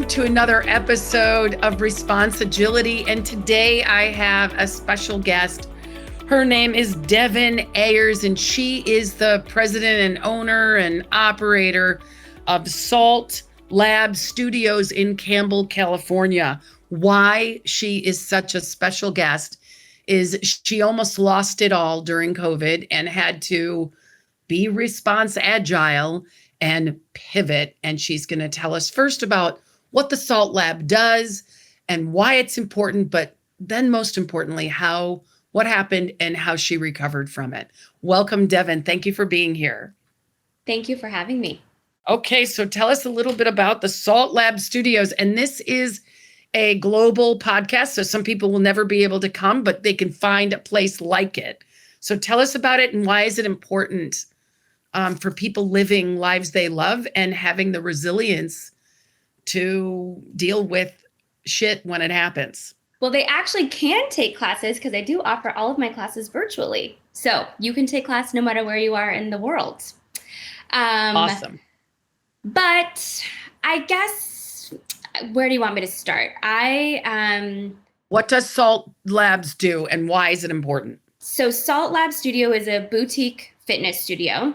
to another episode of Response Agility. And today I have a special guest. Her name is Devin Ayer, and she is the president and owner and operator of SaltLab Studios in Campbell, California. Why she is such a special guest is she almost lost it all during COVID and had to be response agile and pivot. And she's going to tell us first about what the SaltLab does and why it's important, but then most importantly, what happened and how she recovered from it. Welcome, Devin. Thank you for being here. Thank you for having me. Okay, so tell us a little bit about the SaltLab Studios. And this is a global podcast, so some people will never be able to come, but they can find a place like it. So tell us about it and why is it important for people living lives they love and having the resilience to deal with shit when it happens. Well, they actually can take classes because I do offer all of my classes virtually. So you can take class no matter where you are in the world. Awesome. But I guess, where do you want me to start? What does SaltLabs do and why is it important? So SaltLab Studio is a boutique fitness studio.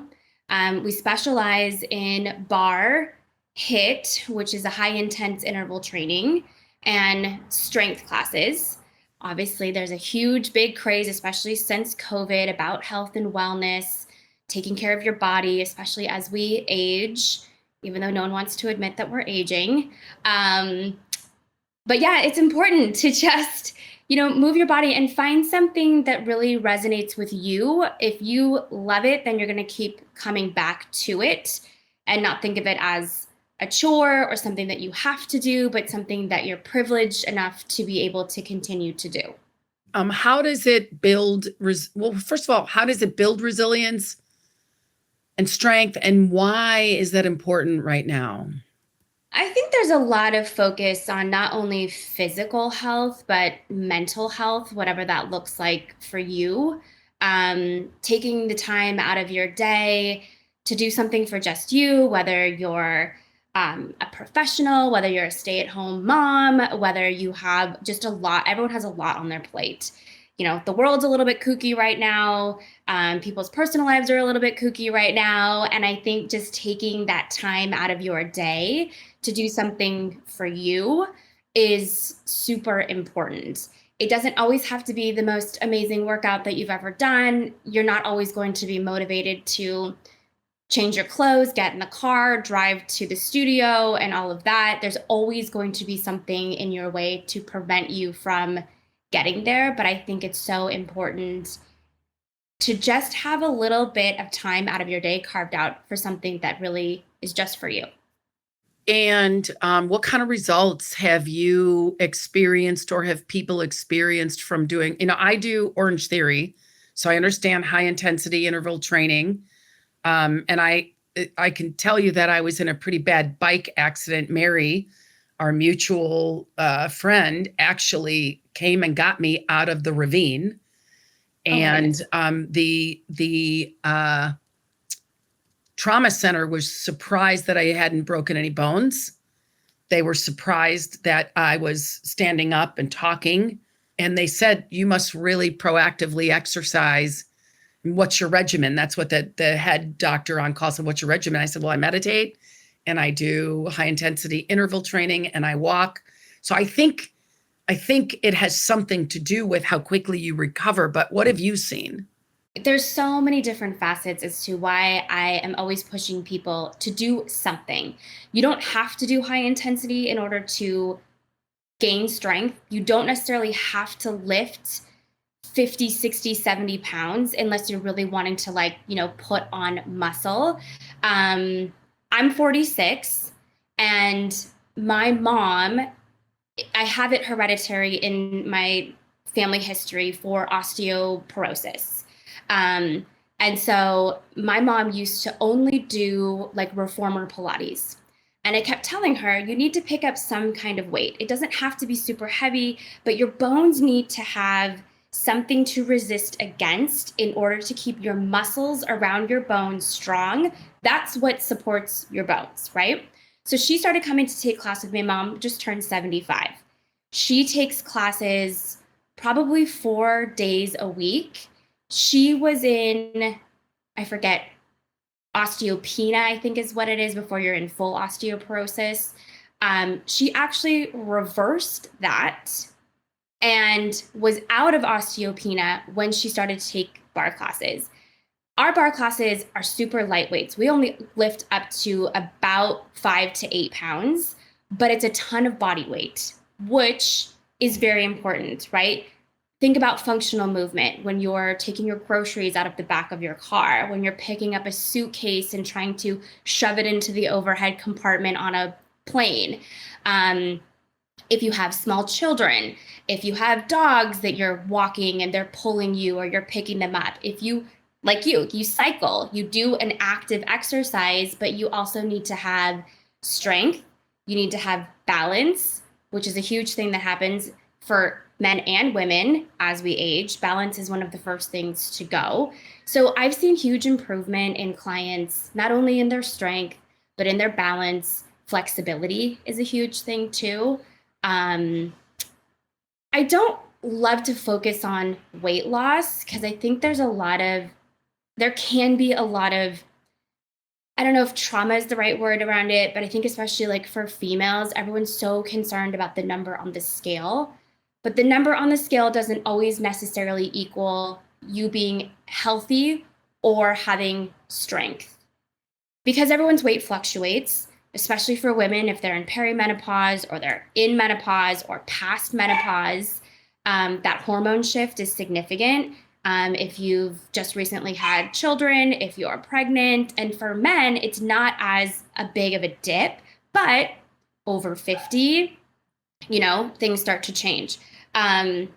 We specialize in barre, HIIT, which is a high intense interval training, and strength classes. Obviously, there's a huge, big craze, especially since COVID, about health and wellness, taking care of your body, especially as we age, even though no one wants to admit that we're aging. But yeah, it's important to just move your body and find something that really resonates with you. If you love it, then you're going to keep coming back to it and not think of it as a chore or something that you have to do, but something that you're privileged enough to be able to continue to do. How does it build, first of all, how does it build resilience and strength, and why is that important right now? I think there's a lot of focus on not only physical health, but mental health, whatever that looks like for you. Taking the time out of your day to do something for just you, whether you're a professional, whether you're a stay-at-home mom, whether you have just a lot, everyone has a lot on their plate. The world's a little bit kooky right now. People's personal lives are a little bit kooky right now. And I think just taking that time out of your day to do something for you is super important. It doesn't always have to be the most amazing workout that you've ever done. You're not always going to be motivated to change your clothes, get in the car, drive to the studio and all of that. There's always going to be something in your way to prevent you from getting there. But I think it's so important to just have a little bit of time out of your day carved out for something that really is just for you. And what kind of results have you experienced or have people experienced from doing, I do Orange Theory, so I understand high intensity interval training. And I can tell you that I was in a pretty bad bike accident. Mary, our mutual friend, actually came and got me out of the ravine. And the trauma center was surprised that I hadn't broken any bones. They were surprised that I was standing up and talking. And they said, you must really proactively exercise. What's your regimen? That's what the head doctor on call said, what's your regimen? I said, well, I meditate and I do high intensity interval training and I walk. So I think it has something to do with how quickly you recover. But what have you seen? There's so many different facets as to why I am always pushing people to do something. You don't have to do high intensity in order to gain strength. You don't necessarily have to lift 50, 60, 70 pounds unless you're really wanting to put on muscle. I'm 46 and my mom, I have it hereditary in my family history for osteoporosis. And so my mom used to only do reformer Pilates. And I kept telling her, you need to pick up some kind of weight. It doesn't have to be super heavy, but your bones need to have something to resist against in order to keep your muscles around your bones strong. That's what supports your bones, right? So she started coming to take class with me. Mom just turned 75. She takes classes probably 4 days a week. She was in, I forget, osteopenia, I think is what it is before you're in full osteoporosis. She actually reversed that and was out of osteopenia when she started to take barre classes. Our barre classes are super lightweights. We only lift up to about 5 to 8 pounds, but it's a ton of body weight, which is very important, right? Think about functional movement when you're taking your groceries out of the back of your car, when you're picking up a suitcase and trying to shove it into the overhead compartment on a plane. If you have small children, if you have dogs that you're walking and they're pulling you or you're picking them up, if you, like you cycle, you do an active exercise, but you also need to have strength. You need to have balance, which is a huge thing that happens for men and women as we age. Balance is one of the first things to go. So I've seen huge improvement in clients, not only in their strength, but in their balance. Flexibility is a huge thing too. I don't love to focus on weight loss because I think there can be a lot of, I don't know if trauma is the right word around it, but I think especially like for females, everyone's so concerned about the number on the scale. But the number on the scale doesn't always necessarily equal you being healthy or having strength. Because everyone's weight fluctuates, especially for women if they're in perimenopause or they're in menopause or past menopause, that hormone shift is significant. If you've just recently had children, if you're pregnant, and for men, it's not as a big of a dip, but over 50, things start to change. And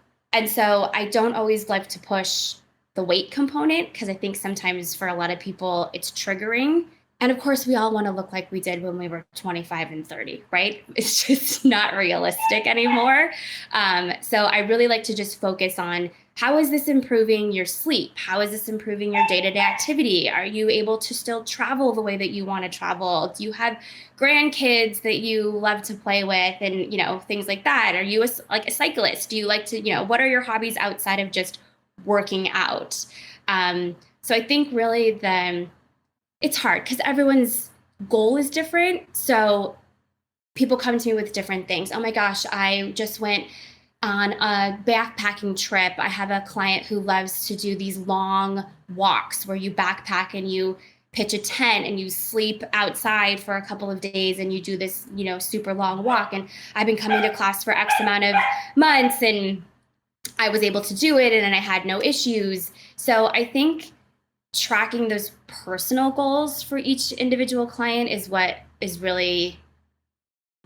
so I don't always like to push the weight component because I think sometimes for a lot of people it's triggering. And of course, we all want to look like we did when we were 25 and 30, right? It's just not realistic anymore. So I really like to just focus on how is this improving your sleep? How is this improving your day-to-day activity? Are you able to still travel the way that you want to travel? Do you have grandkids that you love to play with and, things like that? Are you a cyclist? Do you like to, what are your hobbies outside of just working out? So I think really it's hard because everyone's goal is different. So people come to me with different things. Oh my gosh, I just went on a backpacking trip. I have a client who loves to do these long walks where you backpack and you pitch a tent and you sleep outside for a couple of days and you do this, super long walk. And I've been coming to class for X amount of months and I was able to do it and I had no issues. So I think tracking those personal goals for each individual client is what is really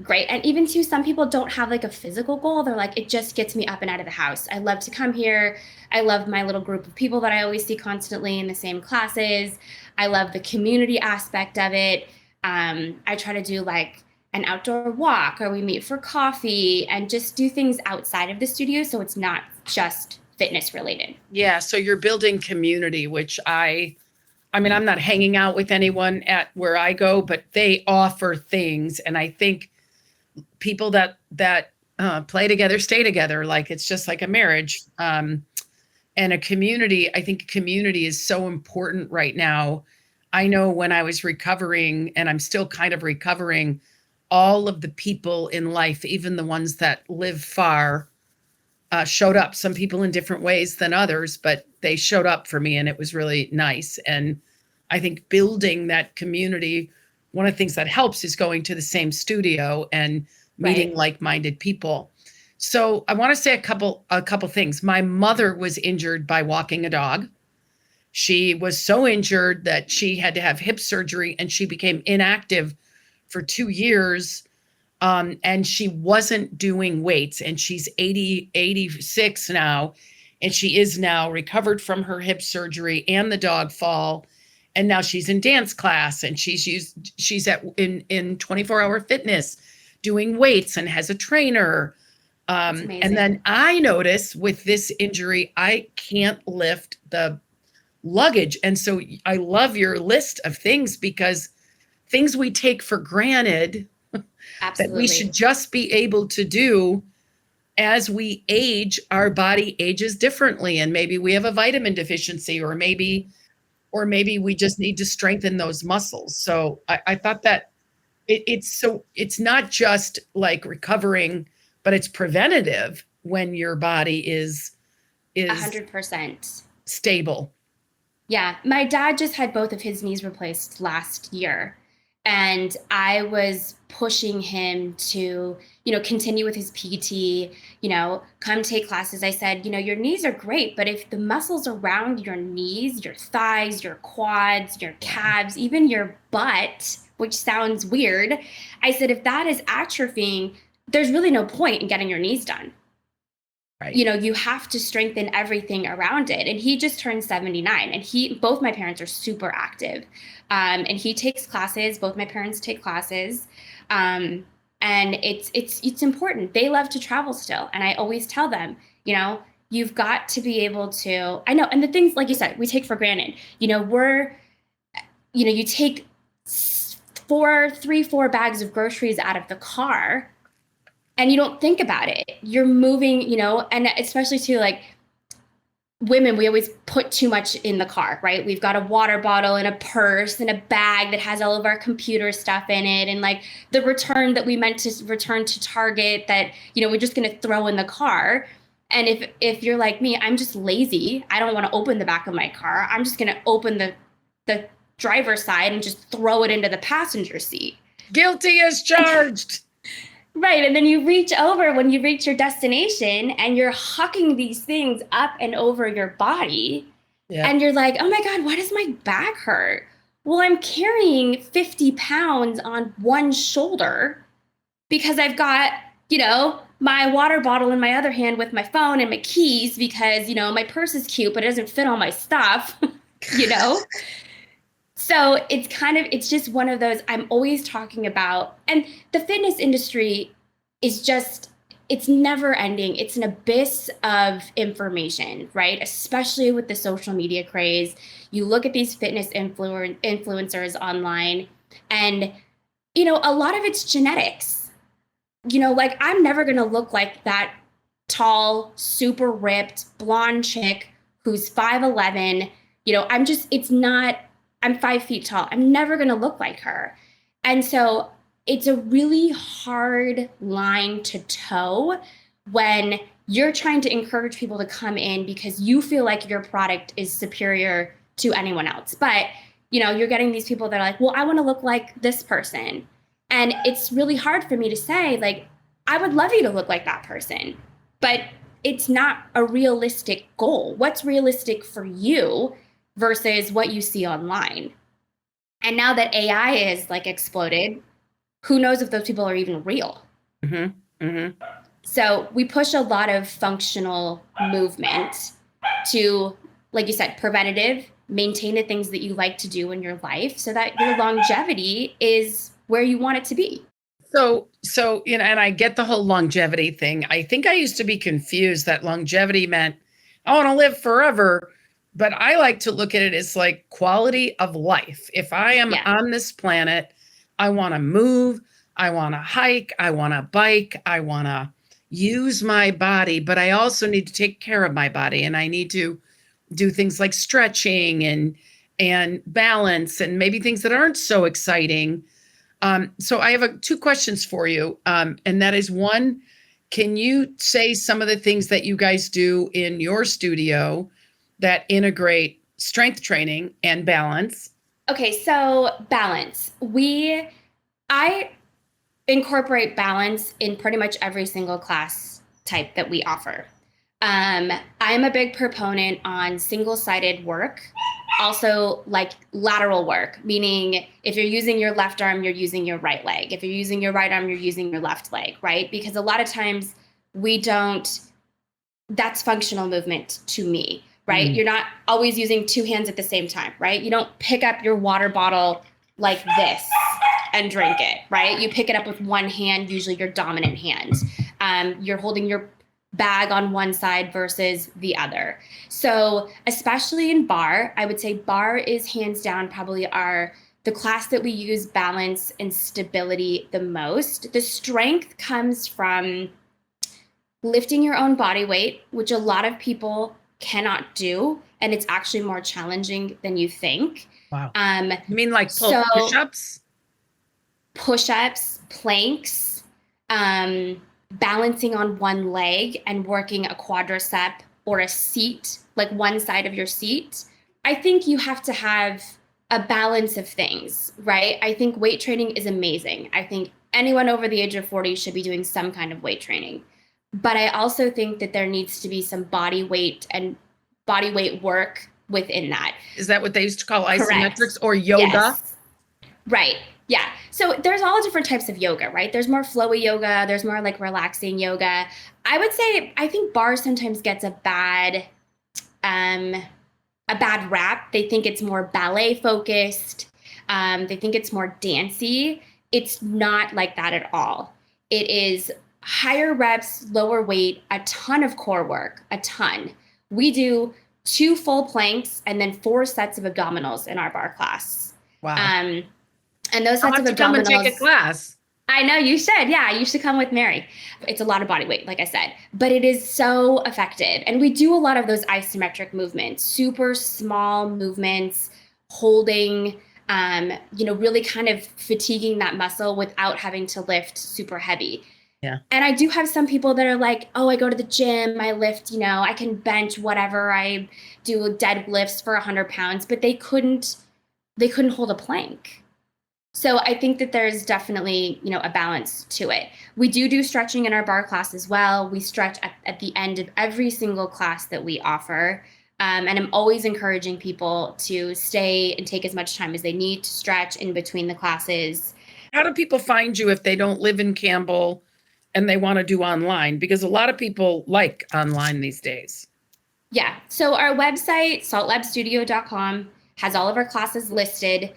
great. And even too, some people don't have like a physical goal. They're like, it just gets me up and out of the house. I love to come here. I love my little group of people that I always see constantly in the same classes. I love the community aspect of it. I try to do like an outdoor walk or we meet for coffee and just do things outside of the studio. So it's not just fitness related. Yeah. So you're building community, which I'm not hanging out with anyone at where I go, but they offer things. And I think people that play together, stay together. Like it's just like a marriage. And a community, I think community is so important right now. I know when I was recovering, and I'm still kind of recovering, all of the people in life, even the ones that live far, showed up. Some people in different ways than others, but they showed up for me and it was really nice. And I think building that community, one of the things that helps is going to the same studio and meeting like-minded people. So I want to say a couple things. My mother was injured by walking a dog. She was so injured that she had to have hip surgery and she became inactive for 2 years. And she wasn't doing weights, and she's 86 now. And she is now recovered from her hip surgery and the dog fall. And now she's in dance class and she's in 24-hour fitness doing weights and has a trainer. And then I notice with this injury, I can't lift the luggage. And so I love your list of things because things we take for granted that we should Absolutely. just be able to do as we age. Our body ages differently, and maybe we have a vitamin deficiency, or maybe we just need to strengthen those muscles. So I thought that it's not just like recovering, but it's preventative when your body is 100%. stable. Yeah, my dad just had both of his knees replaced last year. And I was pushing him to, continue with his PT, come take classes. I said, your knees are great, but if the muscles around your knees, your thighs, your quads, your calves, even your butt, which sounds weird, I said, if that is atrophying, there's really no point in getting your knees done. Right. You have to strengthen everything around it. And he just turned 79, and both my parents are super active. And he takes classes, both my parents take classes. And it's important. They love to travel still. And I always tell them, you've got to be able to, I know. And the things, like you said, we take for granted, you take 4 bags of groceries out of the car, and you don't think about it. You're moving, and especially too, like women, we always put too much in the car, right? We've got a water bottle and a purse and a bag that has all of our computer stuff in it. And like the return that we meant to return to Target that, we're just going to throw in the car. And if you're like me, I'm just lazy. I don't want to open the back of my car. I'm just going to open the driver's side and just throw it into the passenger seat. Guilty as charged. Right. And then you reach over when you reach your destination and you're hucking these things up and over your body. Yeah. And you're like, oh my God, why does my back hurt? Well, I'm carrying 50 pounds on one shoulder because I've got, my water bottle in my other hand with my phone and my keys because, my purse is cute, but it doesn't fit all my stuff, So it's just one of those I'm always talking about. And the fitness industry is just, it's never ending. It's an abyss of information, right? Especially with the social media craze. You look at these fitness influencers online and, a lot of it's genetics. Like I'm never going to look like that tall, super ripped, blonde chick who's 5'11". I'm 5 feet tall. I'm never going to look like her. And so it's a really hard line to toe when you're trying to encourage people to come in because you feel like your product is superior to anyone else. But, you're getting these people that are like, well, I want to look like this person. And it's really hard for me to say, like, I would love you to look like that person, but it's not a realistic goal. What's realistic for you versus what you see online? And now that AI is like exploded, who knows if those people are even real? Mm-hmm. Mm-hmm. So we push a lot of functional movement to, like you said, preventative, maintain the things that you like to do in your life so that your longevity is where you want it to be. So, and I get the whole longevity thing. I think I used to be confused that longevity meant I want to live forever. But I like to look at it as like quality of life. If I am on this planet, I want to move, I want to hike, I want to bike, I want to use my body, but I also need to take care of my body. And I need to do things like stretching and balance and maybe things that aren't so exciting. So I have 2 questions for you. And that is, one, can you say some of the things that you guys do in your studio that integrate strength training and balance? Okay, so balance. I incorporate balance in pretty much every single class type that we offer. I'm a big proponent on single-sided work, also like lateral work, meaning if you're using your left arm, you're using your right leg. If you're using your right arm, you're using your left leg, right? Because a lot of times that's functional movement to me. Right? Mm. You're not always using 2 hands at the same time, right? You don't pick up your water bottle like this and drink it, right? You pick it up with one hand, usually your dominant hand. You're holding your bag on one side versus the other. So especially in barre, I would say barre is hands down probably the class that we use balance and stability the most. The strength comes from lifting your own body weight, which a lot of people cannot do, and it's actually more challenging than you think. Wow. You mean like So push-ups? Push-ups, planks, balancing on one leg and working a quadricep or a seat, like one side of your seat. I think you have to have a balance of things, right? I think weight training is amazing. I think anyone over the age of 40 should be doing some kind of weight training. But I also think that there needs to be some body weight work within that. Is that what they used to call Correct. isometrics or yoga? Yes. Right. Yeah. So there's all different types of yoga, right? There's more flowy yoga. There's more like relaxing yoga. I would say, I think barre sometimes gets a bad rap. They think it's more ballet focused. They think it's more dancey. It's not like that at all. It is higher reps, lower weight, a ton of core work, a ton. We do 2 full planks and then 4 sets of abdominals in our barre class. Wow. And those sets of abdominals. Come and take a class. I know you should. Yeah, you should come with Mary. It's a lot of body weight, like I said, but it is so effective. And we do a lot of those isometric movements, super small movements, holding, really kind of fatiguing that muscle without having to lift super heavy. Yeah. And I do have some people that are like, oh, I go to the gym, I lift, I can bench whatever, I do deadlifts for 100 pounds, but they couldn't hold a plank. So I think that there's definitely, a balance to it. We do stretching in our barre class as well. We stretch at the end of every single class that we offer. And I'm always encouraging people to stay and take as much time as they need to stretch in between the classes. How do people find you if they don't live in Campbell and they want to do online? Because a lot of people like online these days. Yeah. So our website, saltlabstudio.com, has all of our classes listed.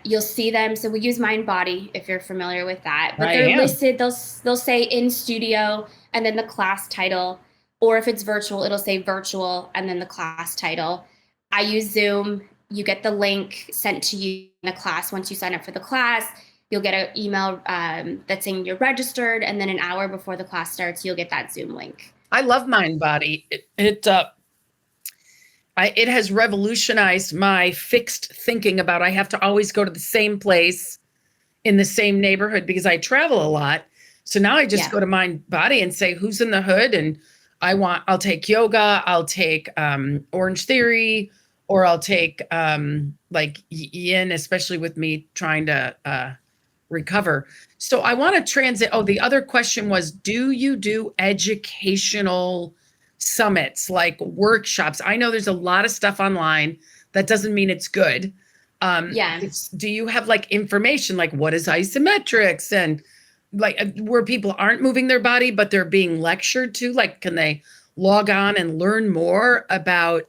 You'll see them. So we use Mind Body, if you're familiar with that. But they're listed. They'll say in studio and then the class title. Or if it's virtual, it'll say virtual and then the class title. I use Zoom. You get the link sent to you in the class. Once you sign up for the class, you'll get an email that's saying you're registered. And then an hour before the class starts, you'll get that Zoom link. I love Mind Body. It has revolutionized my fixed thinking about I have to always go to the same place in the same neighborhood because I travel a lot. So now I just go to Mind Body and say, who's in the hood? And I'll take yoga, I'll take Orange Theory, or I'll take like yin, especially with me trying to recover. So I want to transit. Oh, the other question was, do you do educational summits, like workshops? I know there's a lot of stuff online. That doesn't mean it's good. Do you have like information, like what is isometrics and like where people aren't moving their body, but they're being lectured to? Like, can they log on and learn more about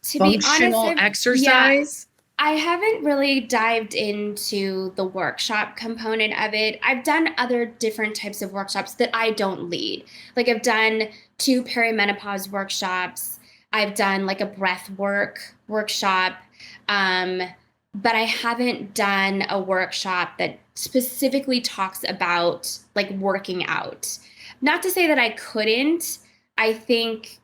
functional exercise? I haven't really dived into the workshop component of it. I've done other different types of workshops that I don't lead. Like I've done 2 perimenopause workshops. I've done like a breath work workshop. But I haven't done a workshop that specifically talks about like working out. Not to say that I couldn't. I think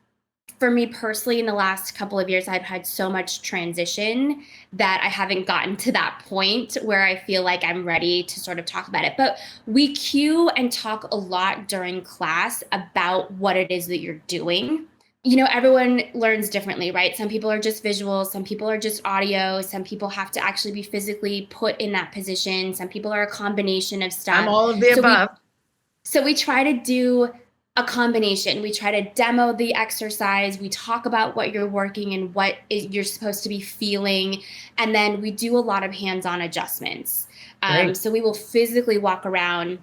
for me personally, in the last couple of years, I've had so much transition that I haven't gotten to that point where I feel like I'm ready to sort of talk about it. But we cue and talk a lot during class about what it is that you're doing. Everyone learns differently, right? Some people are just visual, some people are just audio, some people have to actually be physically put in that position. Some people are a combination of stuff. I'm all of the above. So we try to do a combination. We try to demo the exercise. We talk about what you're working and what you're supposed to be feeling. And then we do a lot of hands-on adjustments. So we will physically walk around,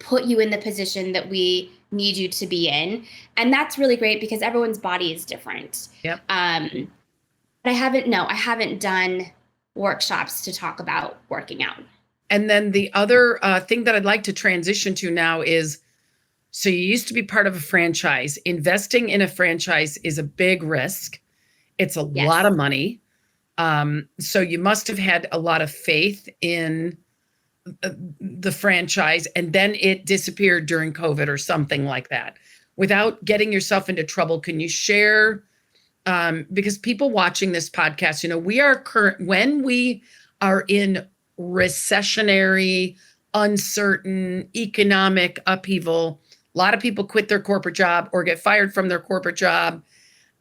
put you in the position that we need you to be in. And that's really great because everyone's body is different. Yep. But I haven't done workshops to talk about working out. And then the other thing that I'd like to transition to now is, so you used to be part of a franchise. Investing in a franchise is a big risk. It's a lot of money. So you must have had a lot of faith in the franchise, and then it disappeared during COVID or something like that. Without getting yourself into trouble, can you share? Because people watching this podcast, when we are in recessionary, uncertain economic upheaval, a lot of people quit their corporate job or get fired from their corporate job,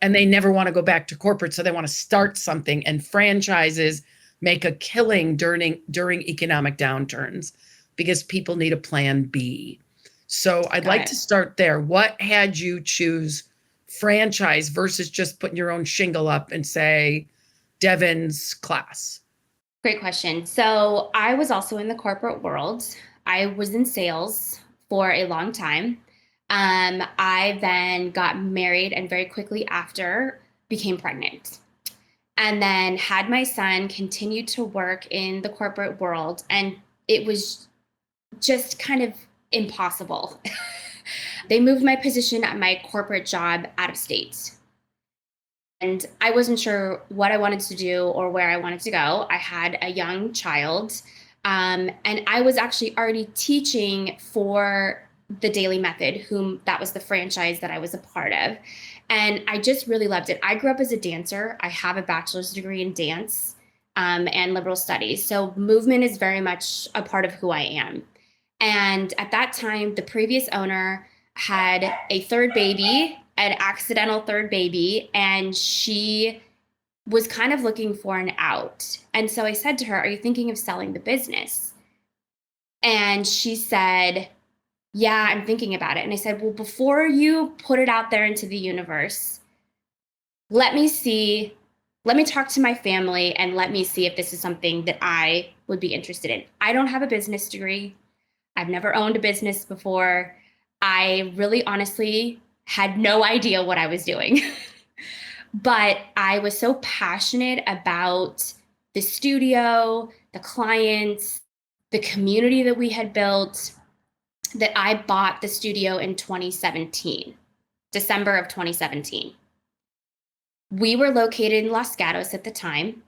and they never want to go back to corporate, so they want to start something. And franchises make a killing during economic downturns because people need a plan B. So I'd like to start there. What had you choose franchise versus just putting your own shingle up and say Devin's class? Great question. So I was also in the corporate world. I was in sales for a long time. I then got married and very quickly after became pregnant. And then had my son, continued to work in the corporate world. And it was just kind of impossible. They moved my position at my corporate job out of state. And I wasn't sure what I wanted to do or where I wanted to go. I had a young child. And I was actually already teaching for the Daily Method, whom that was the franchise that I was a part of. And I just really loved it. I grew up as a dancer. I have a bachelor's degree in dance and liberal studies. So movement is very much a part of who I am. And at that time, the previous owner had a third baby, an accidental third baby, and she was kind of looking for an out. And so I said to her, "Are you thinking of selling the business?" And she said, "Yeah, I'm thinking about it." And I said, "Well, before you put it out there into the universe, let me talk to my family and let me see if this is something that I would be interested in. I don't have a business degree. I've never owned a business before. I really honestly had no idea what I was doing." But I was so passionate about the studio, the clients, the community that we had built, that I bought the studio in 2017, December of 2017. We were located in Los Gatos at the time.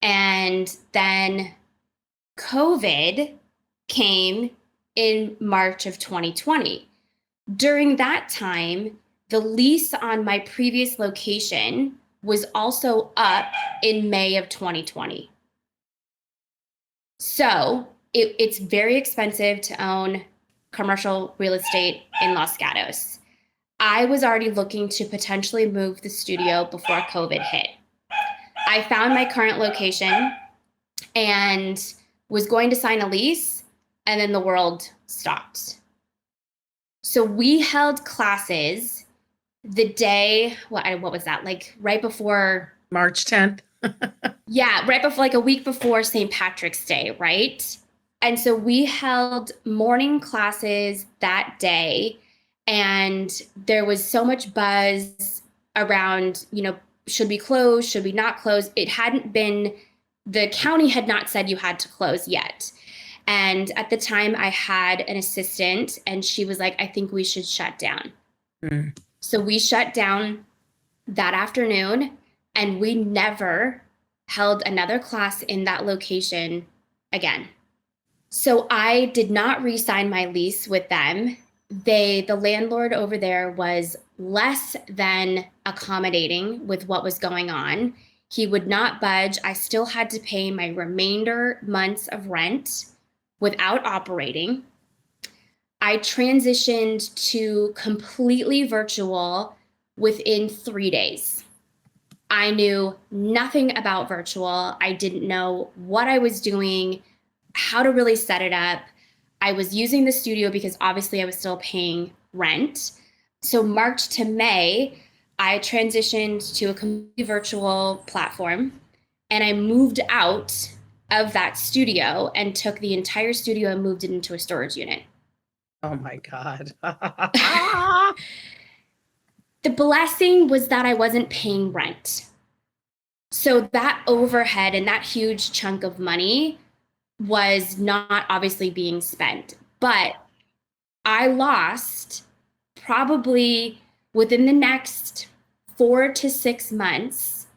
And then COVID came in March of 2020. During that time, the lease on my previous location was also up in May of 2020. So it's very expensive to own commercial real estate in Los Gatos. I was already looking to potentially move the studio before COVID hit. I found my current location and was going to sign a lease, and then the world stopped. So we held classes the day, what was that? Like right before March 10th. Yeah, right before, like a week before St. Patrick's Day, right? And so we held morning classes that day, and there was so much buzz around, should we close? Should we not close? The county had not said you had to close yet. And at the time I had an assistant, and she was like, "I think we should shut down." So we shut down that afternoon, and we never held another class in that location again. So I did not re-sign my lease with them. The landlord over there was less than accommodating with what was going on. He would not budge. I still had to pay my remainder months of rent without operating. I transitioned to completely virtual within 3 days. I knew nothing about virtual. I didn't know what I was doing, how to really set it up. I was using the studio because obviously I was still paying rent. So March to May, I transitioned to a completely virtual platform, and I moved out of that studio and took the entire studio and moved it into a storage unit. Oh my God. The blessing was that I wasn't paying rent. So that overhead and that huge chunk of money was not obviously being spent. But I lost probably within the next 4 to 6 months,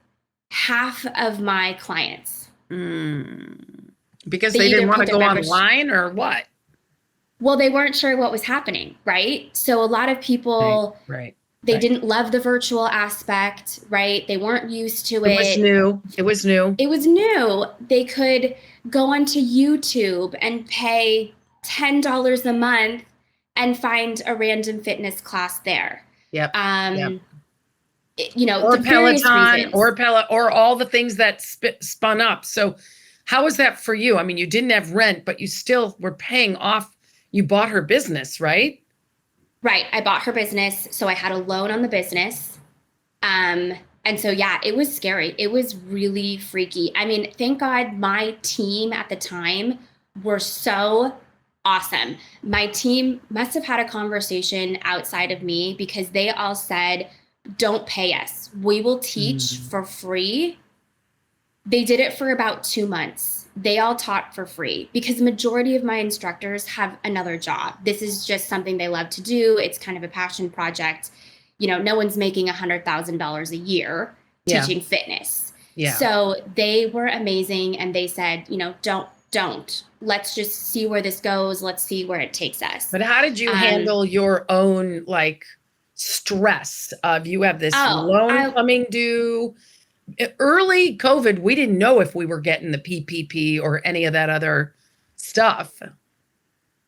half of my clients. Because They they didn't either want put to their go membership, online or what? well, they weren't sure what was happening, right? So a lot of Right, people, right, they right. didn't love the virtual aspect, right? They weren't used to It was it. new. It was new. It was new. They could go onto YouTube and pay $10 a month and find a random fitness class there. Yep. Yep. Um, you know, Or the various Peloton reasons. or all the things that spun up. So how was that for you? I mean, you didn't have rent, but you still were paying off. You bought her business, right? Right. I bought her business, so I had a loan on the business. Um, and so, yeah, it was scary. It was really freaky. I mean, thank God my team at the time were so awesome. My team must have had a conversation outside of me because they all said, don't pay us. We will teach for free. They did it for about 2 months. They all taught for free because the majority of my instructors have another job. This is just something they love to do. It's kind of a passion project. You know, no one's making $100,000 a year Yeah. teaching fitness. Yeah. So they were amazing. And they said, you know, don't. Let's just see where this goes. Let's see where it takes us. But how did you handle your own like stress of you have this loan coming due? Early COVID, we didn't know if we were getting the PPP or any of that other stuff.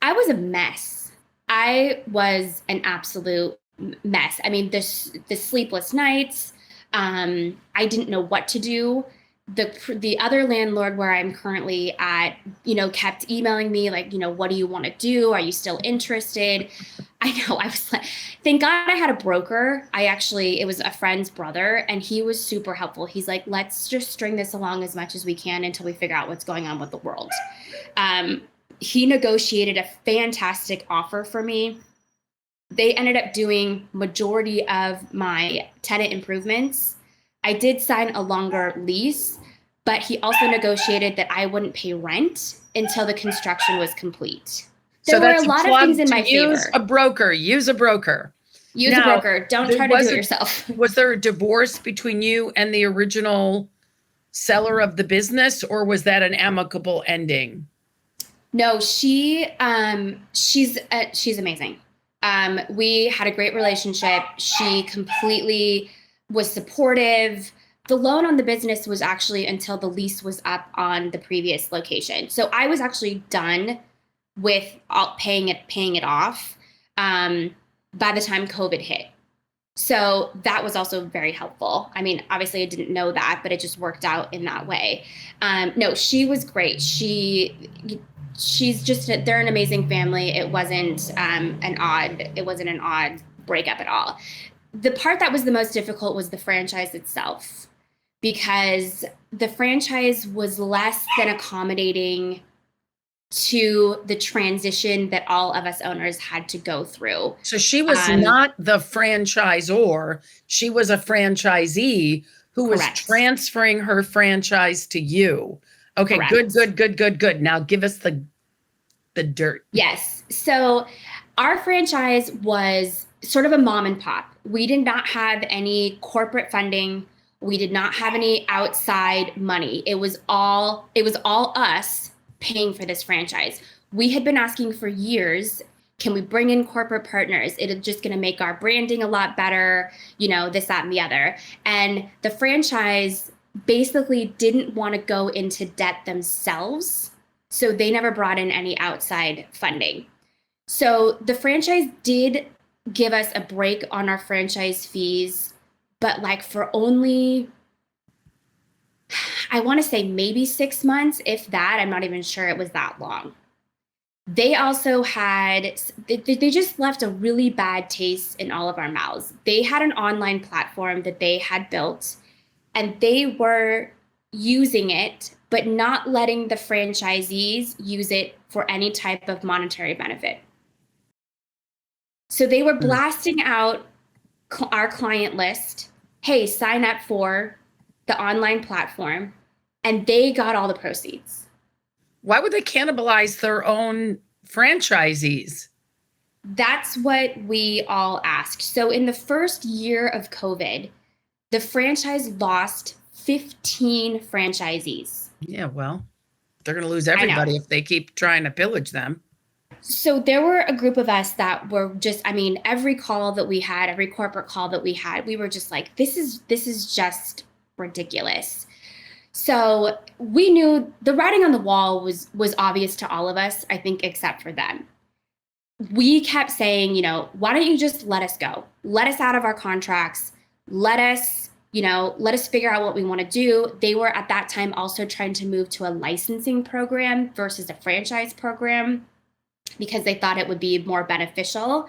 I was a mess. I was an absolute mess. I mean, the sleepless nights. I didn't know what to do. The other landlord where I'm currently at, you know, kept emailing me like, you know, what do you want to do? Are you still interested? I know. I was like, thank God I had a broker. It was a friend's brother, and he was super helpful. He's like, let's just string this along as much as we can until we figure out what's going on with the world. He negotiated a fantastic offer for me. They ended up doing majority of my tenant improvements. I did sign a longer lease, but he also negotiated that I wouldn't pay rent until the construction was complete. There were a lot of things in my favor. Use a broker. Use a broker. Use a broker. Don't try to do it yourself. Was there a divorce between you and the original seller of the business, or was that an amicable ending? No, she's amazing. We had a great relationship. She completely was supportive. The loan on the business was actually until the lease was up on the previous location. So I was actually done with paying it off by the time COVID hit. So that was also very helpful. I mean, obviously I didn't know that, but it just worked out in that way. No, she was great. They're an amazing family. It wasn't an odd breakup at all. The part that was the most difficult was the franchise itself, because the franchise was less than accommodating to the transition that all of us owners had to go through. So she was not the franchisor. She was a franchisee who was transferring her franchise to you. Okay, good. Now give us the dirt. Yes. So our franchise was sort of a mom and pop. We did not have any corporate funding. We did not have any outside money. It was all us paying for this franchise. We had been asking for years, can we bring in corporate partners? It's just going to make our branding a lot better, you know, this, that, and the other. And the franchise basically didn't want to go into debt themselves. So they never brought in any outside funding. So the franchise did give us a break on our franchise fees, but like for only, I want to say maybe 6 months, if that. I'm not even sure it was that long. They also they just left a really bad taste in all of our mouths. They had an online platform that they had built, and they were using it, but not letting the franchisees use it for any type of monetary benefit. So they were blasting out our client list, hey, sign up for the online platform, and they got all the proceeds. Why would they cannibalize their own franchisees? That's what we all asked. So in the first year of COVID, the franchise lost 15 franchisees. Yeah, well, they're going to lose I know. everybody if they keep trying to pillage them. So there were a group of us that were just, I mean, every call that we had, every corporate call that we had, we were just like, this is just ridiculous. So we knew the writing on the wall was obvious to all of us, I think, except for them. We kept saying, why don't you just let us go? Let us out of our contracts. Let us figure out what we want to do. They were at that time also trying to move to a licensing program versus a franchise program because they thought it would be more beneficial.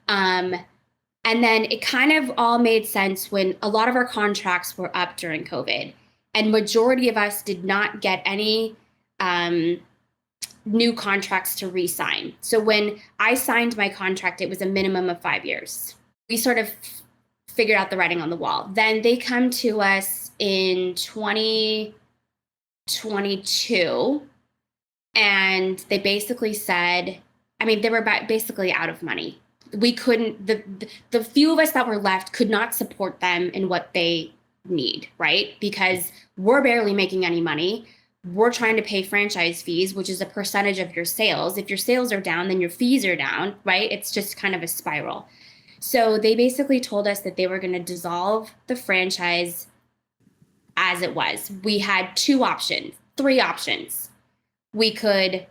And then it kind of all made sense when a lot of our contracts were up during COVID, and majority of us did not get any new contracts to re-sign. So when I signed my contract, it was a minimum of 5 years. We sort of figured out the writing on the wall. Then they come to us in 2022, and they basically said, I mean, they were basically out of money. We couldn't, the few of us that were left could not support them in what they need, right? Because we're barely making any money. We're trying to pay franchise fees, which is a percentage of your sales. If your sales are down, then your fees are down, right? It's just kind of a spiral. So they basically told us that they were going to dissolve the franchise as it was. We had three options. We could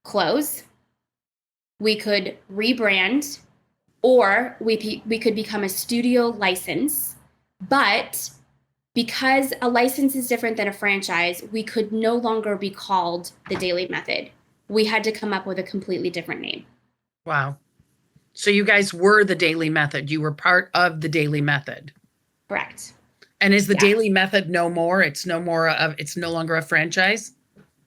close, we could rebrand, or we could become a studio license. But because a license is different than a franchise, we could no longer be called the Daily Method. We had to come up with a completely different name. Wow. So you guys were the Daily Method. You were part of the Daily Method. Correct. And is the Daily Method no more? It's no longer a franchise?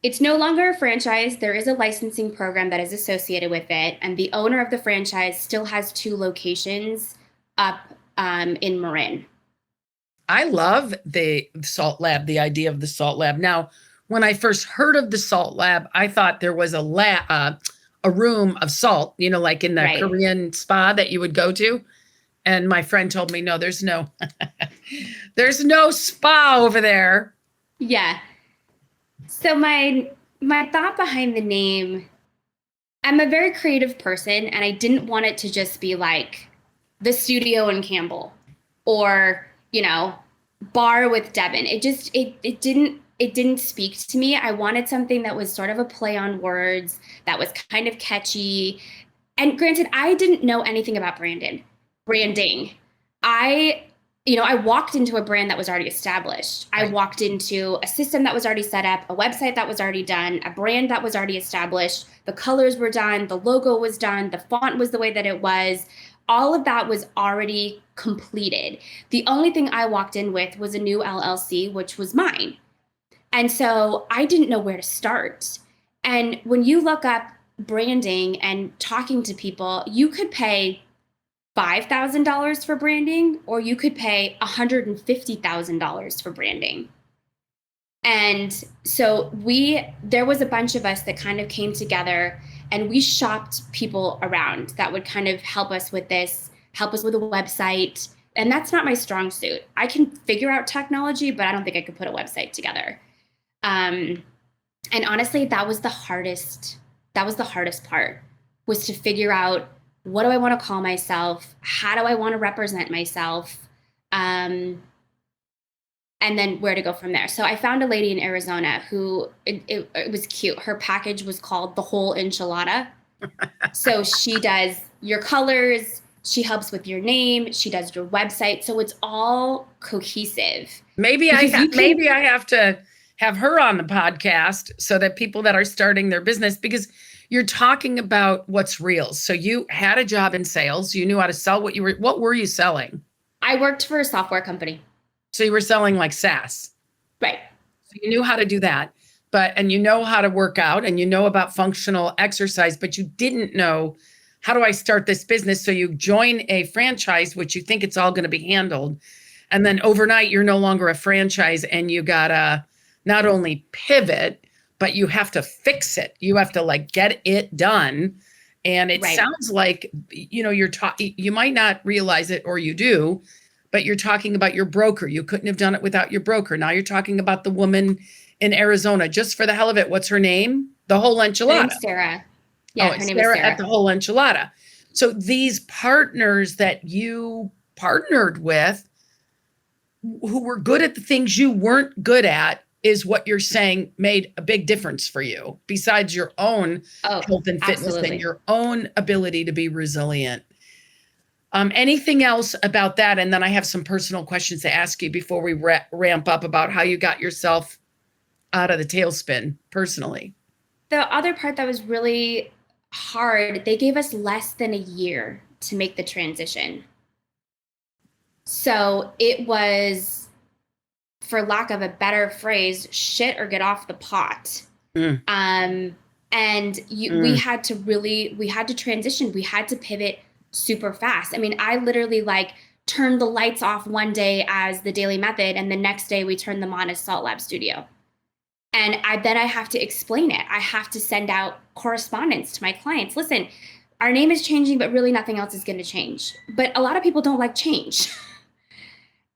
It's no longer a franchise. There is a licensing program that is associated with it. And the owner of the franchise still has 2 locations up in Marin. I love the SaltLab, the idea of the SaltLab. Now, when I first heard of the SaltLab, I thought there was a room of salt, like in the Korean spa that you would go to. And my friend told me, no, there's no spa over there. Yeah. So my thought behind the name, I'm a very creative person, and I didn't want it to just be like the studio in Campbell or, barre with Devin. It didn't speak to me. I wanted something that was sort of a play on words, that was kind of catchy. And granted, I didn't know anything about branding. I walked into a brand that was already established. I walked into a system that was already set up, a website that was already done, a brand that was already established. The colors were done, the logo was done, the font was the way that it was. All of that was already completed. The only thing I walked in with was a new LLC, which was mine. And so I didn't know where to start. And when you look up branding and talking to people, you could pay $5,000 for branding, or you could pay $150,000 for branding. And so there was a bunch of us that kind of came together, and we shopped people around that would kind of help us with this, help us with a website. And that's not my strong suit. I can figure out technology, but I don't think I could put a website together. And honestly, that was the hardest part, was to figure out, what do I want to call myself? How do I want to represent myself? And then where to go from there. So I found a lady in Arizona who, it was cute. Her package was called the whole enchilada. So she does your colors, she helps with your name, she does your website. So it's all cohesive. Maybe I have to have her on the podcast so that people that are starting their business, because you're talking about what's real. So you had a job in sales, you knew how to sell. What were you selling? I worked for a software company. So you were selling like SaaS. Right. So you knew how to do that, and you know how to work out, and you know about functional exercise, but you didn't know, how do I start this business? So you join a franchise, which you think it's all going to be handled. And then overnight, you're no longer a franchise, and you gotta not only pivot, but you have to fix it. You have to get it done. And it sounds like, you might not realize it, or you do, but you're talking about your broker. You couldn't have done it without your broker. Now you're talking about the woman in Arizona, just for the hell of it. What's her name? The whole Her enchilada. name's Sarah. Yeah, Oh, her it's name is Sarah Sarah. at the whole enchilada. So these partners that you partnered with, who were good at the things you weren't good at, is what you're saying made a big difference for you, besides your own health and fitness absolutely. and your own ability to be resilient. Anything else about that? And then I have some personal questions to ask you before we ramp up about how you got yourself out of the tailspin personally. The other part that was really hard, they gave us less than a year to make the transition. So it was, for lack of a better phrase, shit or get off the pot. And we had to transition. We had to pivot super fast. I mean, I literally like turned the lights off one day as the Daily Method, and the next day we turned them on as SaltLab Studio. And then I have to explain it. I have to send out correspondence to my clients. Listen, our name is changing, but really nothing else is going to change. But a lot of people don't like change.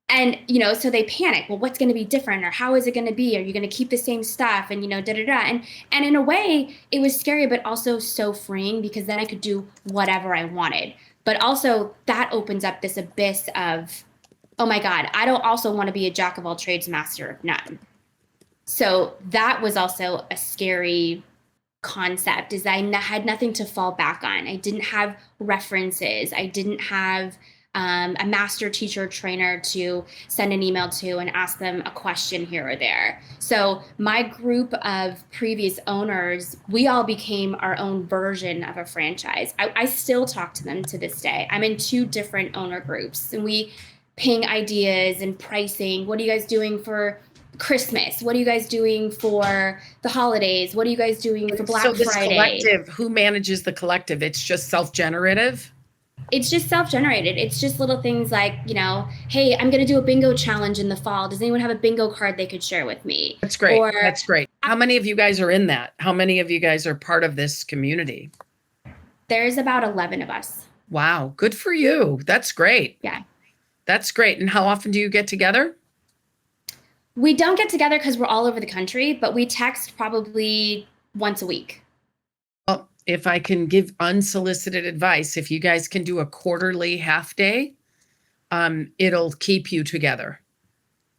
And, so they panic. Well, what's going to be different? Or how is it going to be? Are you going to keep the same stuff? And, And in a way, it was scary, but also so freeing, because then I could do whatever I wanted. But also that opens up this abyss of, oh my God, I don't also want to be a jack of all trades, master of none. So that was also a scary concept, is I had nothing to fall back on. I didn't have references. I didn't have a master teacher trainer to send an email to and ask them a question here or there. So my group of previous owners, we all became our own version of a franchise. I still talk to them to this day. I'm in 2 different owner groups, and we ping ideas and pricing. What are you guys doing for Christmas? What are you guys doing for the holidays? What are you guys doing for Black Friday? So this collective, who manages the collective? It's just self-generative? It's just self-generated. It's just little things like, hey, I'm going to do a bingo challenge in the fall. Does anyone have a bingo card they could share with me? That's great. That's great. How many of you guys are in that? How many of you guys are part of this community? There's about 11 of us. Wow. Good for you. That's great. Yeah. That's great. And how often do you get together? We don't get together because we're all over the country, but we text probably once a week. Well, if I can give unsolicited advice, if you guys can do a quarterly half day, it'll keep you together.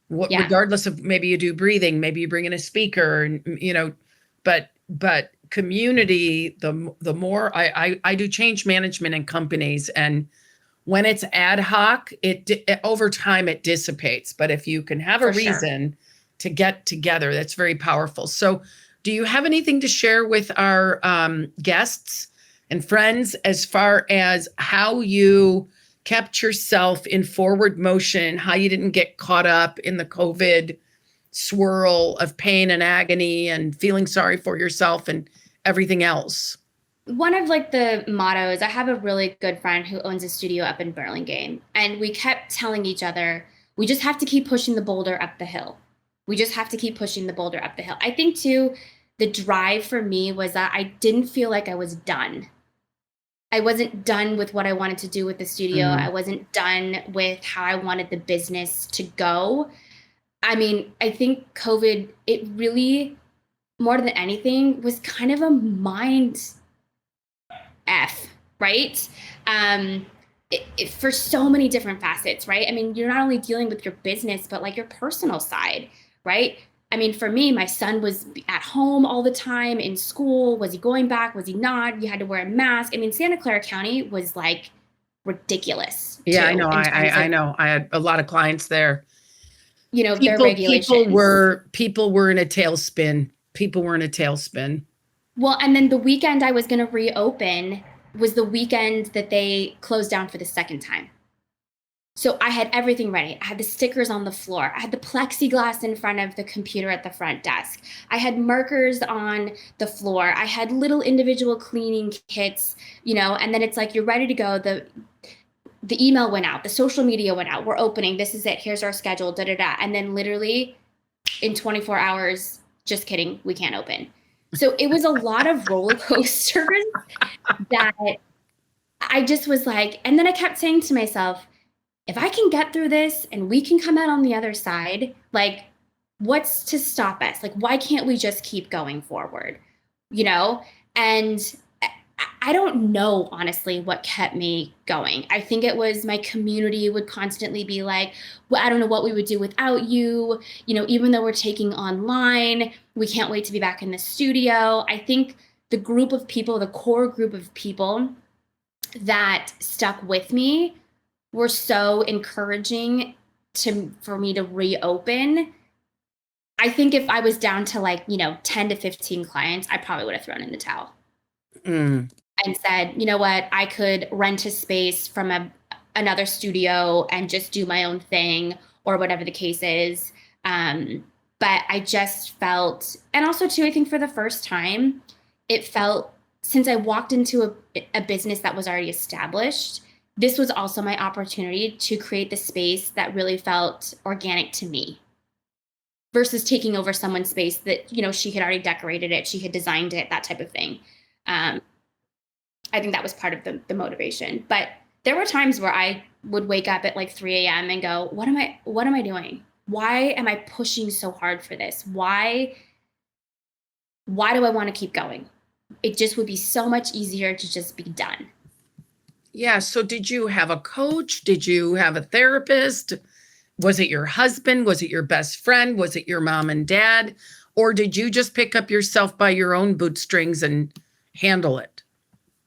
Regardless of, maybe you do breathing, maybe you bring in a speaker, but community, the more I do change management in companies, and when it's ad hoc, it over time it dissipates. But if you can have a reason to get together, that's very powerful. So do you have anything to share with our guests and friends as far as how you kept yourself in forward motion, how you didn't get caught up in the COVID swirl of pain and agony and feeling sorry for yourself and everything else? One of the mottos, I have a really good friend who owns a studio up in Burlingame, and we kept telling each other, we just have to keep pushing the boulder up the hill. We just have to keep pushing the boulder up the hill. I think too, the drive for me was that I didn't feel like I was done. I wasn't done with what I wanted to do with the studio. I wasn't done with how I wanted the business to go. I mean, I think COVID, it really, more than anything, was kind of a mind F, right? For so many different facets, right? I mean, you're not only dealing with your business, but your personal side, right? I mean, for me, my son was at home all the time, in school. Was he going back? Was he not? You had to wear a mask. I mean, Santa Clara County was ridiculous. Yeah, too, I know. I know. I had a lot of clients there. Their regulations. People were in a tailspin. People were in a tailspin. Well, and then the weekend I was going to reopen was the weekend that they closed down for the second time. So I had everything ready. I had the stickers on the floor. I had the plexiglass in front of the computer at the front desk. I had markers on the floor. I had little individual cleaning kits, and then it's you're ready to go. The email went out. The social media went out. We're opening. This is it. Here's our schedule, da-da-da. And then literally in 24 hours, just kidding, we can't open. So it was a lot of roller coasters that I just was and then I kept saying to myself, if I can get through this and we can come out on the other side, like, what's to stop us? Like, why can't we just keep going forward? You know? And I don't know, honestly, what kept me going. I think it was my community would constantly be like, well, I don't know what we would do without you. You know, even though we're taking online, we can't wait to be back in the studio. I think the group of people, the core group of people that stuck with me were so encouraging for me to reopen. I think if I was down to like, 10 to 15 clients, I probably would have thrown in the towel. Mm. And said, you know what, I could rent a space from another studio and just do my own thing or whatever the case is. But I just felt, and also too, I think for the first time, it felt, since I walked into a business that was already established, this was also my opportunity to create the space that really felt organic to me versus taking over someone's space that, she had already decorated it, she had designed it, that type of thing. I think that was part of the motivation. But there were times where I would wake up at like 3 a.m. and go, what am I doing? Why am I pushing so hard for this? Why do I want to keep going? It just would be so much easier to just be done. Yeah. So did you have a coach? Did you have a therapist? Was it your husband? Was it your best friend? Was it your mom and dad? Or did you just pick up yourself by your own bootstrings and handle it?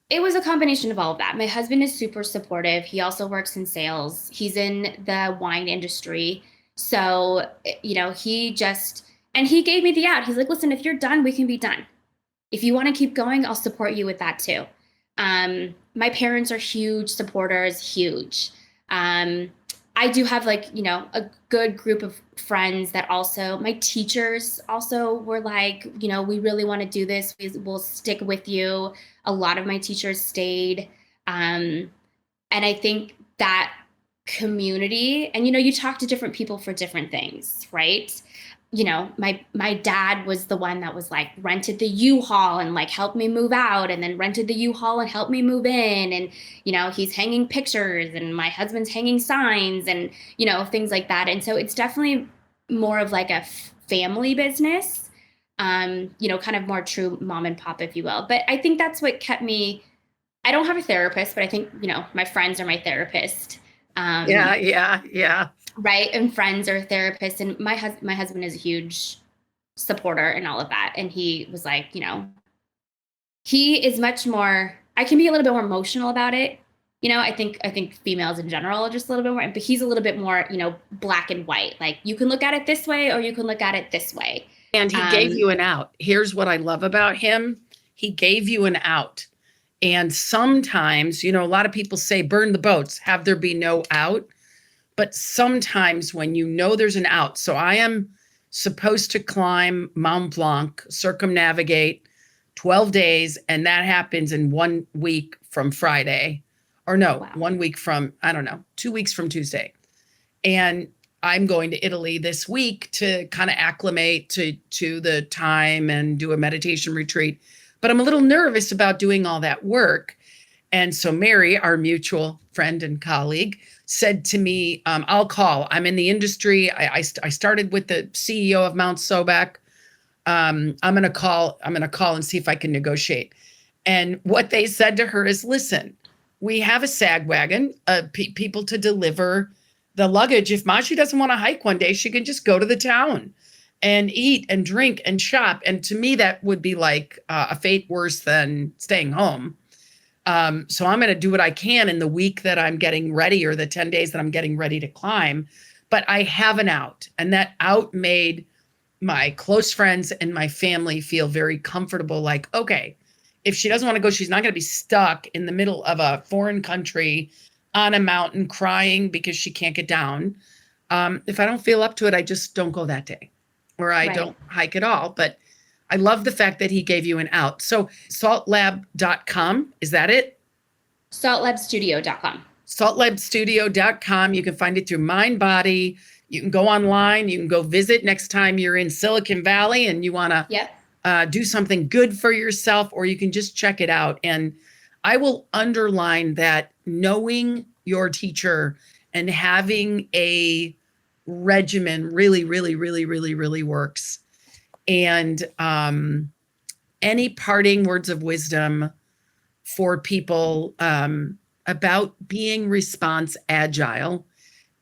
It was a combination of all of that. My husband is super supportive. He also works in sales. He's in the wine industry. So, he gave me the out. He's like, listen, if you're done, we can be done. If you want to keep going, I'll support you with that too. My parents are huge supporters, huge. I do have a good group of friends that also, my teachers also were like, we really want to do this. We'll stick with you. A lot of my teachers stayed. And I think that community, and, you talk to different people for different things, right? My dad was the one that was like rented the U-Haul and like helped me move out, and then rented the U-Haul and helped me move in. And, he's hanging pictures, and my husband's hanging signs and, things like that. And so it's definitely more of like a family business, kind of more true mom and pop, if you will. But I think that's what kept me. I don't have a therapist, but I think, my friends are my therapist. Yeah. Right. And friends are therapists. And my husband is a huge supporter in all of that. And he was like, he is much more, I can be a little bit more emotional about it. I think females in general are just a little bit more, but he's a little bit more, black and white. Like, you can look at it this way or you can look at it this way. And he gave you an out. Here's what I love about him. He gave you an out. And sometimes, a lot of people say, burn the boats, have there be no out. But sometimes when there's an out, so I am supposed to climb Mont Blanc, circumnavigate 12 days, and that happens in 1 week from Friday. Or no, wow. 1 week from, 2 weeks from Tuesday. And I'm going to Italy this week to kind of acclimate to the time and do a meditation retreat. But I'm a little nervous about doing all that work. And so Mary, our mutual friend and colleague, said to me, I'll call. I'm in the industry. I started with the CEO of Mount Soback. I'm going to call and see if I can negotiate. And what they said to her is, listen, we have a sag wagon, people to deliver the luggage. If Mashi doesn't want to hike one day, she can just go to the town and eat and drink and shop. And to me, that would be like a fate worse than staying home. So I'm going to do what I can in the week that I'm getting ready, or the 10 days that I'm getting ready to climb. But I have an out, and that out made my close friends and my family feel very comfortable. Like, okay, if she doesn't want to go, she's not going to be stuck in the middle of a foreign country on a mountain crying because she can't get down. If I don't feel up to it, I just don't go that day, or I don't hike at all. But I love the fact that he gave you an out. So saltlab.com, is that it? SaltLabStudio.com. SaltLabStudio.com. You can find it through MindBody. You can go online. You can go visit next time you're in Silicon Valley and you want to do something good for yourself, or you can just check it out. And I will underline that knowing your teacher and having a regimen really, really, really, really, really works. And any parting words of wisdom for people about being response agile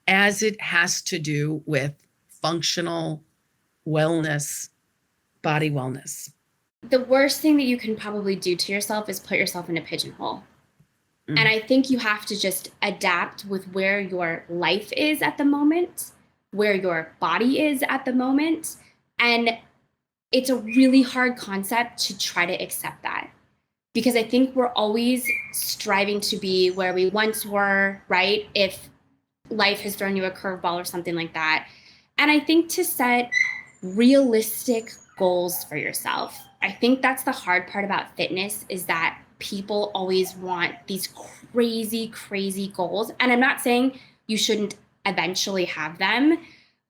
as it has to do with functional wellness, body wellness? The worst thing that you can probably do to yourself is put yourself in a pigeonhole. Mm. And I think you have to just adapt with where your life is at the moment, where your body is at the moment. And it's a really hard concept to try to accept that, because I think we're always striving to be where we once were, right? If life has thrown you a curveball or something like that. And I think to set realistic goals for yourself. I think that's the hard part about fitness, is that people always want these crazy, crazy goals. And I'm not saying you shouldn't eventually have them,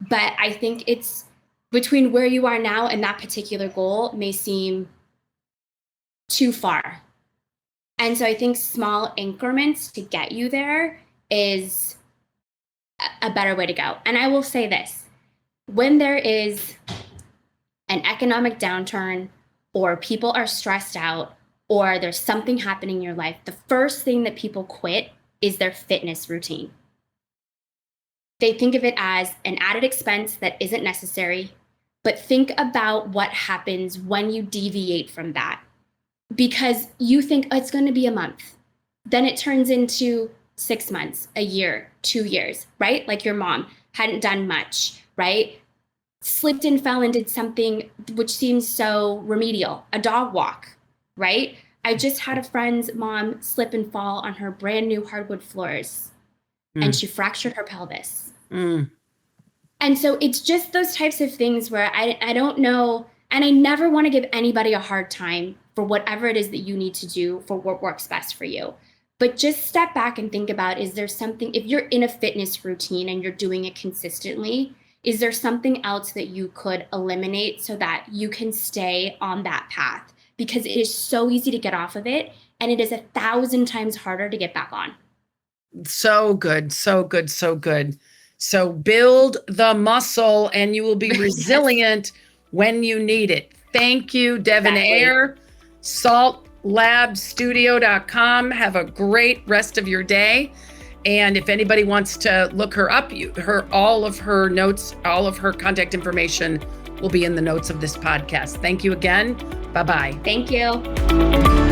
but I think it's between where you are now and that particular goal may seem too far. And so I think small increments to get you there is a better way to go. And I will say this, when there is an economic downturn, or people are stressed out, or there's something happening in your life, the first thing that people quit is their fitness routine. They think of it as an added expense that isn't necessary, but think about what happens when you deviate from that. Because you think, oh, it's going to be a month. Then it turns into 6 months, a year, 2 years, right? Like your mom hadn't done much, right? Slipped and fell and did something which seems so remedial, a dog walk, right? I just had a friend's mom slip and fall on her brand new hardwood floors, and she fractured her pelvis. And so it's just those types of things where I don't know, and I never want to give anybody a hard time for whatever it is that you need to do for what works best for you. But just step back and think about, is there something, if you're in a fitness routine and you're doing it consistently, is there something else that you could eliminate so that you can stay on that path? Because it is so easy to get off of it, and it is 1,000 times harder to get back on. So good, so good, so good. So build the muscle and you will be resilient when you need it. Thank you, Devin Ayer, SaltLabStudio.com. Have a great rest of your day. And if anybody wants to look her up, all of her notes, all of her contact information will be in the notes of this podcast. Thank you again. Bye-bye. Thank you.